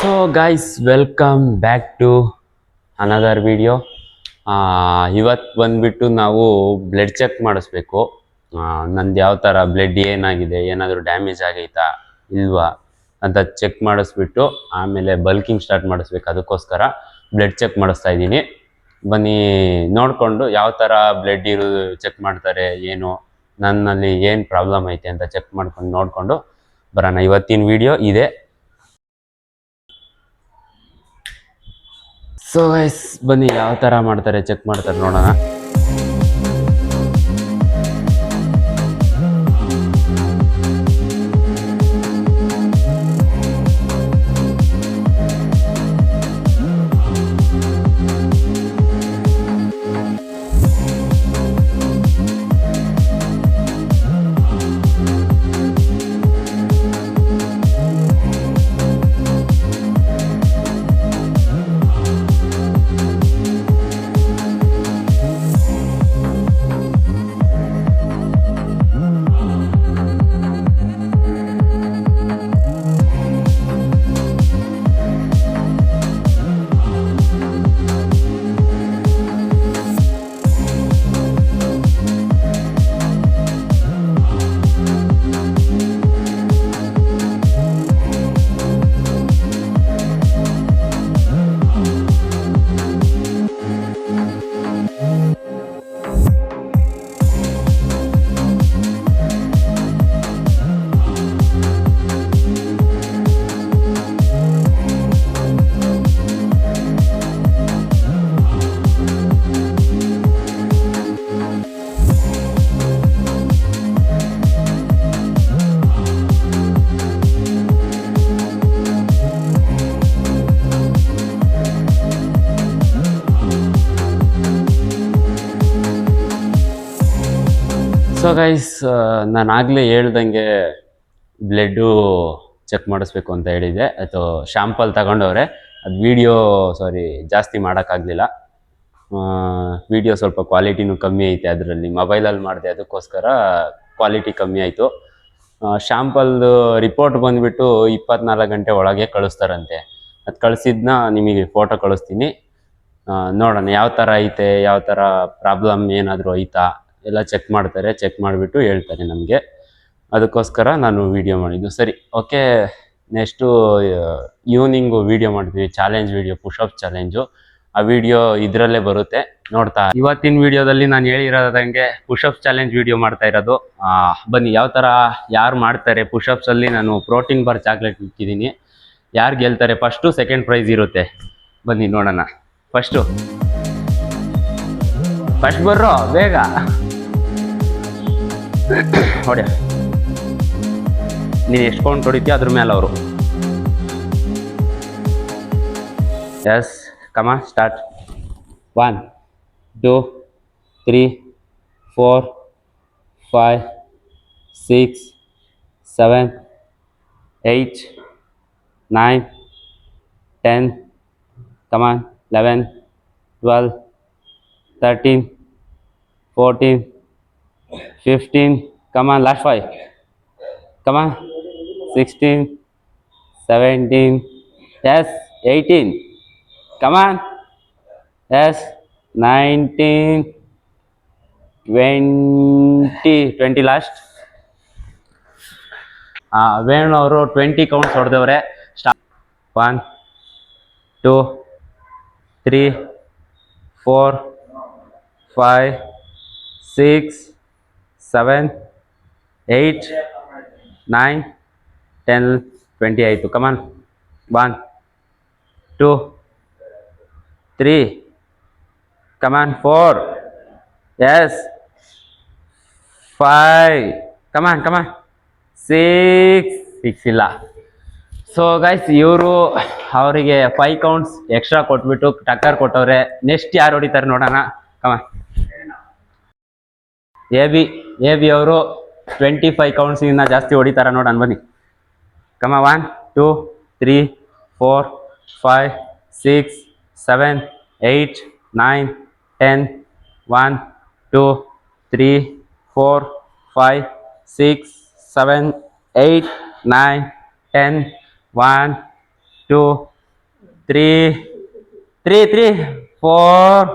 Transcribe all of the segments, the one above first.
So guys welcome back to another video. ಇವತ್ತು ಬಂದ್ಬಿಟ್ಟು ನಾವು ಬ್ಲಡ್ ಚೆಕ್ ಮಾಡಿಸ್ಬೇಕು. ನಂದು ಯಾವ ಥರ ಬ್ಲಡ್ ಏನಾಗಿದೆ, ಏನಾದರೂ ಡ್ಯಾಮೇಜ್ ಆಗೈತಾ ಇಲ್ವಾ ಅಂತ ಚೆಕ್ ಮಾಡಿಸ್ಬಿಟ್ಟು ಆಮೇಲೆ ಬಲ್ಕಿಂಗ್ ಸ್ಟಾರ್ಟ್ ಮಾಡಿಸ್ಬೇಕು. ಅದಕ್ಕೋಸ್ಕರ ಬ್ಲಡ್ ಚೆಕ್ ಮಾಡಿಸ್ತಾ ಇದ್ದೀನಿ. ಬನ್ನಿ ನೋಡಿಕೊಂಡು ಯಾವ ಥರ ಬ್ಲಡ್ ಇರೋದು ಚೆಕ್ ಮಾಡ್ತಾರೆ, ಏನು ನನ್ನಲ್ಲಿ ಏನು ಪ್ರಾಬ್ಲಮ್ ಐತೆ ಅಂತ ಚೆಕ್ ಮಾಡ್ಕೊಂಡು ನೋಡಿಕೊಂಡು ಬರೋಣ. ಇವತ್ತಿನ ವಿಡಿಯೋ ಇದೆ. ಸೊ ಗೈಸ್ ಬನ್ನಿ ಯಾವ ಥರ ಮಾಡ್ತಾರೆ ಚೆಕ್ ಮಾಡ್ತಾರೆ ನೋಡೋಣ. ಸೊ ಗೈಸ್ ನಾನು ಆಗಲೇ ಹೇಳ್ದಂಗೆ ಬ್ಲಡ್ಡು ಚೆಕ್ ಮಾಡಿಸ್ಬೇಕು ಅಂತ ಹೇಳಿದ್ದೆ. ಅಥವಾ ಶಾಂಪಲ್ ತಗೊಂಡವ್ರೆ, ಅದು ವಿಡಿಯೋ ಜಾಸ್ತಿ ಮಾಡೋಕ್ಕಾಗಲಿಲ್ಲ. ವಿಡಿಯೋ ಸ್ವಲ್ಪ ಕ್ವಾಲಿಟಿನೂ ಕಮ್ಮಿ ಐತೆ ಅದರಲ್ಲಿ, ಮೊಬೈಲಲ್ಲಿ ಮಾಡಿದೆ, ಅದಕ್ಕೋಸ್ಕರ ಕ್ವಾಲಿಟಿ ಕಮ್ಮಿ ಆಯಿತು. ಶಾಂಪಲ್ದು ರಿಪೋರ್ಟ್ ಬಂದುಬಿಟ್ಟು 24 ಗಂಟೆ ಒಳಗೆ ಕಳಿಸ್ತಾರಂತೆ. ಅದು ಕಳಿಸಿದ್ನ ನಿಮಗೆ ಫೋಟೋ ಕಳಿಸ್ತೀನಿ, ನೋಡೋಣ ಯಾವ ಥರ ಐತೆ, ಯಾವ ಥರ ಪ್ರಾಬ್ಲಮ್ ಏನಾದರೂ ಐತಾ ಎಲ್ಲ ಚೆಕ್ ಮಾಡ್ತಾರೆ. ಚೆಕ್ ಮಾಡಿಬಿಟ್ಟು ಹೇಳ್ತಾರೆ ನಮಗೆ. ಅದಕ್ಕೋಸ್ಕರ ನಾನು ವಿಡಿಯೋ ಮಾಡಿದ್ದು. ಸರಿ, ಓಕೆ. ನೆಕ್ಸ್ಟು ಈವ್ನಿಂಗು ವಿಡಿಯೋ ಮಾಡ್ತೀವಿ, ಚಾಲೆಂಜ್ ವಿಡಿಯೋ, ಪುಷಪ್ ಚಾಲೆಂಜು. ಆ ವಿಡಿಯೋ ಇದರಲ್ಲೇ ಬರುತ್ತೆ, ನೋಡ್ತಾ. ಇವತ್ತಿನ ವಿಡಿಯೋದಲ್ಲಿ ನಾನು ಹೇಳಿರೋದಂಗೆ ಪುಷಪ್ ಚಾಲೆಂಜ್ ವಿಡಿಯೋ ಮಾಡ್ತಾ ಇರೋದು. ಬನ್ನಿ ಯಾವ ಥರ ಯಾರು ಮಾಡ್ತಾರೆ ಪುಷಪ್ಸಲ್ಲಿ. ನಾನು ಪ್ರೋಟೀನ್ ಬಾರ್ ಚಾಕ್ಲೇಟ್ ಇಕ್ಕಿದ್ದೀನಿ. ಯಾರು ಗೆಲ್ತಾರೆ ಫಸ್ಟು ಸೆಕೆಂಡ್ ಪ್ರೈಸ್ ಇರುತ್ತೆ. ಬನ್ನಿ ನೋಡೋಣ. ಫಸ್ಟ್ ಬರ್ರೋ ಬೇಗ ಹೊಡ್ಯ. ನೀನು ಎಷ್ಟು ಕೌಂಟ್ ಹೊಡಿತೀಯ ಅದ್ರ ಮೇಲೆ ಅವರು. ಎಸ್, ಕಮ start. 1 2 3 4 5 6 7 8 9 10, come on, 11 12 13 14 15, come on, last 5, come on, 16 17, yes, 18, come on, yes, 19 20 last. Venu ಅವರು 20 ಕೌಂಟ್ಸ್ ಹೊಡೆದವ್ರೆ. ಸ್ಟಾರ್ಟ್. 1 2 3 4 5 6 7 8 9 10 20 ಆಯಿತು. ಕಮಾನ್. 1 2 3, ಕಮಾನ್, 4, ಎಸ್, 5, ಕಮಾನ್ 6 ಇಲ್ಲ. ಸೊ ಗೈಸ್ ಇವರು ಅವರಿಗೆ 5 ಕೌಂಟ್ಸ್ ಎಕ್ಸ್ಟ್ರಾ ಕೊಟ್ಬಿಟ್ಟು ಟಕ್ಕರ್ ಕೊಟ್ಟವ್ರೆ. ನೆಕ್ಸ್ಟ್ ಯಾರು ಹೊಡಿತಾರೆ ನೋಡೋಣ. ಕಮಾನ್. ಎ ಬಿ ಅವರು 25 ಕೌಂಟ್ಸ್ಗಿಂತ ಜಾಸ್ತಿ ಹೊಡಿತಾರ ನೋಡೋಣ. ಬನ್ನಿ. ಕಮ. 1 2 3 4 5 6 7 8 9 10, 1 2 3 4 5 6 7 8 9 10, 1 2 three three three four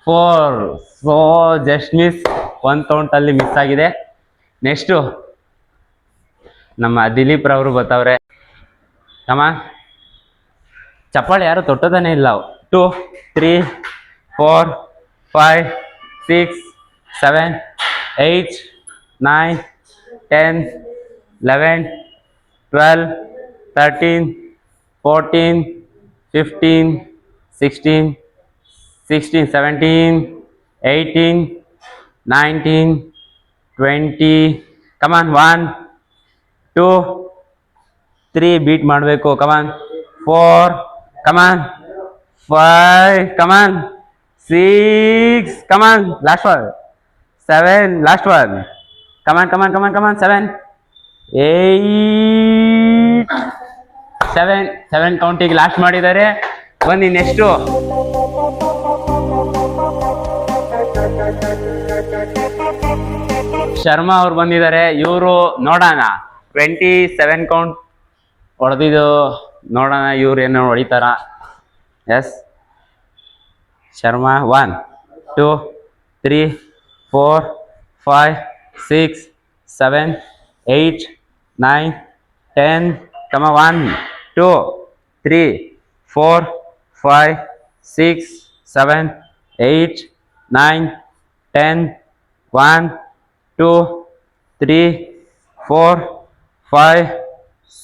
four. So just miss, ಒಂದು ಕೌಂಟಲ್ಲಿ ಮಿಸ್ ಆಗಿದೆ. ನೆಕ್ಸ್ಟು ನಮ್ಮ ದಿಲೀಪ್ ರವರು ಬರ್ತಾವ್ರೆ. ಕಮಾನ್, ಚಪ್ಪಾಳೆ ಯಾರು ತೊಟ್ಟೋದಾನೆ ಇಲ್ಲ. 2 3 4 5 6 7 8 9 10 11 12 13 14 15 16 16 17 18 19 20. ಕಮಾನ್, 1 2 3 ಬೀಟ್ ಮಾಡಬೇಕು. ಕಮಾನ್, 4 ಕಮಾನ್, 5 ಕಮಾನ್, 6 ಕಮಾನ್, ಲಾಸ್ಟ್ ಒನ್, 7 ಲಾಸ್ಟ್ ಒನ್, ಕಮಾನ್ ಕಮಾನ್ ಕಮಾನ್ ಕಮಾನ್, 7 8 7 ಕೌಂಟಿಗೆ ಲಾಸ್ಟ್ ಮಾಡಿದ್ದಾರೆ. ಬನ್ನಿ ನೆಕ್ಸ್ಟು ಶರ್ಮಾ ಅವ್ರು ಬಂದಿದ್ದಾರೆ. ಇವರು ನೋಡೋಣ 27 ಕೌಂಟ್ ಹೊಡೆದಿದ್ದು, ನೋಡೋಣ ಇವ್ರು ಏನೋ ಹೊಡಿತಾರ. ಎಸ್, ಶರ್ಮಾ 1 2 3 4 5 6 7 8 9 10. ಕಮ 1 2 3 4 5 6 7 8 9 10. 1 2 3 4 5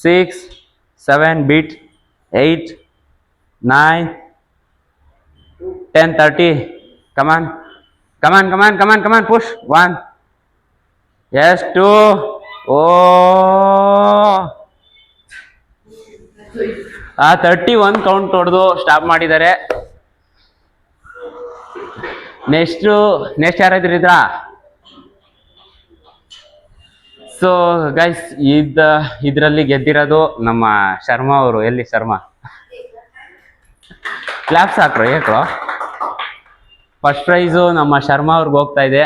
6 7 beat 8 9 10 30. Come on, come on, come on, come on, come on, push 1. Yes, 2. Oh, 31 count ಹೊಡೆದು ಸ್ಟಾಪ್ ಮಾಡಿದ್ದಾರೆ. ನೆಕ್ಸ್ಟ್ ಯಾರಾದ್ರೂ ಇದ್ರಾ? ಸೊ ಗೈಸ್, ಇದರಲ್ಲಿ ಗೆದ್ದಿರೋದು ನಮ್ಮ ಶರ್ಮಾ ಅವರು. ಎಲ್ಲಿ ಶರ್ಮಾ? ಕ್ಲಾಪ್ಸ್ ಹಾಕ್ರೋ, ಹೇಳ್ರೋ. ಫಸ್ಟ್ ಪ್ರೈಸು ನಮ್ಮ ಶರ್ಮಾ ಅವ್ರಿಗೆ ಹೋಗ್ತಾ ಇದೆ.